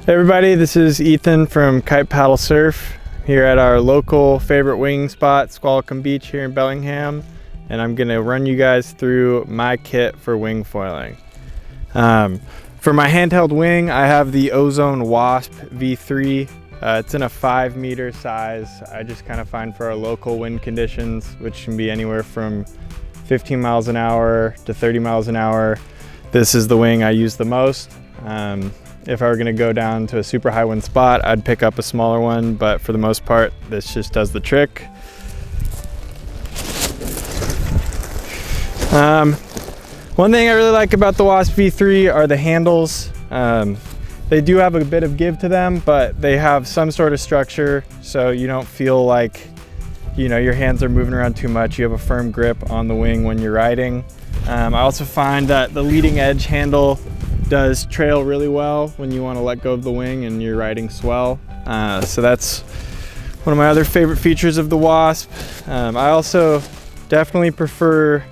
Hey everybody, this is Ethan from Kite Paddle Surf here at our local favorite wing spot, Squalicum Beach here in Bellingham, and I'm going to run you guys through my kit for wing foiling. For my handheld wing, I have the Ozone Wasp V3. It's in a 5-meter size. I just kind of find for our local wind conditions, which can be anywhere from 15 miles an hour to 30 miles an hour. This is the wing I use the most. If I were going to go down to a super high wind spot, I'd pick up a smaller one, but for the most part, this just does the trick. One thing I really like about the Wasp V3 are the handles. They do have a bit of give to them, but they have some sort of structure, so you don't feel like, you know, your hands are moving around too much. You have a firm grip on the wing when you're riding. I also find that the leading edge handle does trail really well when you want to let go of the wing and you're riding swell. So that's one of my other favorite features of the Wasp. I also definitely prefer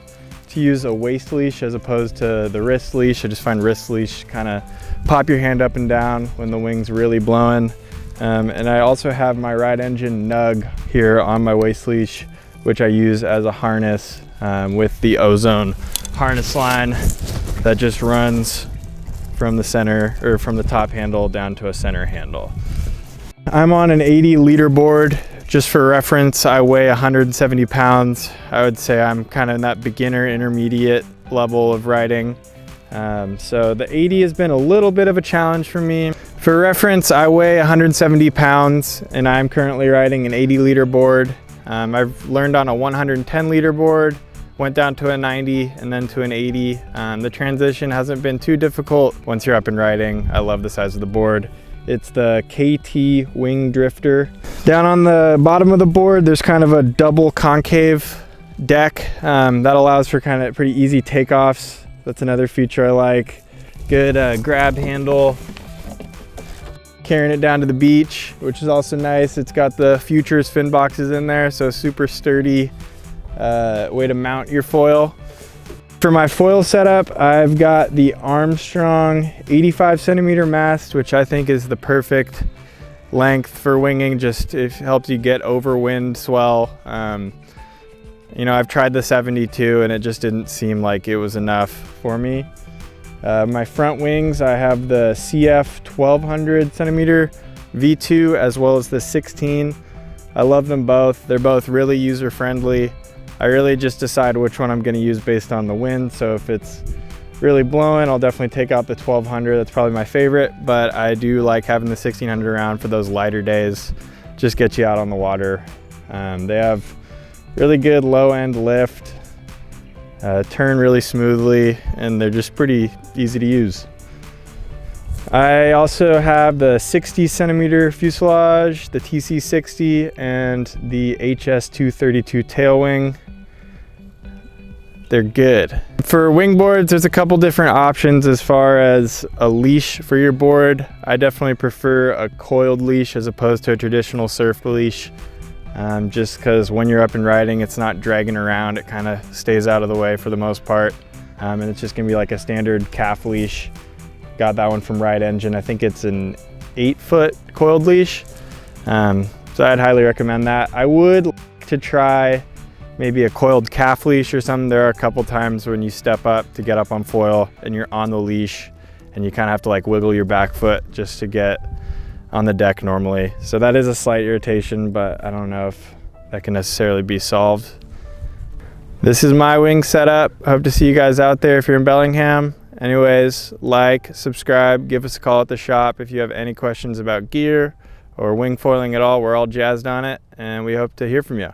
to use a waist leash as opposed to the wrist leash. I just find wrist leash kind of pop your hand up and down when the wing's really blowing. And I also have my Ride Engine Nug here on my waist leash, which I use as a harness with the Ozone harness line that just runs from the center, or from the top handle down to a center handle. I'm on an 80 leaderboard. Just for reference, I weigh 170 pounds. I would say I'm kind of in that beginner intermediate level of riding. So the 80 has been a little bit of a challenge for me. For reference, I weigh 170 pounds and I'm currently riding an 80 leaderboard. I've learned on a 110 leaderboard, went down to a 90 and then to an 80. The transition hasn't been too difficult once you're up and riding. I love the size of the board. It's the KT Wing Drifter. Down on the bottom of the board, there's kind of a double concave deck that allows for kind of pretty easy takeoffs. That's another feature I like. Good grab handle. Carrying it down to the beach, which is also nice. It's got the Futures fin boxes in there, so super sturdy way to mount your foil. For my foil setup, I've got the Armstrong 85 centimeter mast, which I think is the perfect length for winging. Just it helps you get over wind swell. You know, I've tried the 72 and it just didn't seem like it was enough for me. My front wings, I have the CF 1200 centimeter V2 as well as the 16. I love them both. They're both really user friendly. I really just decide which one I'm going to use based on the wind. So if it's really blowing, I'll definitely take out the 1200. That's probably my favorite, but I do like having the 1600 around for those lighter days. Just get you out on the water. They have really good low end lift, turn really smoothly, and they're just pretty easy to use. I also have the 60 centimeter fuselage, the TC60, and the HS232 tail wing. They're good. For wingboards, there's a couple different options as far as a leash for your board. I definitely prefer a coiled leash as opposed to a traditional surf leash. Just because when you're up and riding, it's not dragging around. It kind of stays out of the way for the most part. And it's just gonna be like a standard calf leash. Got that one from Ride Engine. I think it's an 8-foot coiled leash. So I'd highly recommend that. I would like to try maybe a coiled calf leash or something. There are a couple times when you step up to get up on foil and you're on the leash and you kind of have to like wiggle your back foot just to get on the deck normally. So that is a slight irritation, but I don't know if that can necessarily be solved. This is my wing setup. I hope to see you guys out there if you're in Bellingham. Anyways, like, subscribe, give us a call at the shop if you have any questions about gear or wing foiling at all. We're all jazzed on it and we hope to hear from you.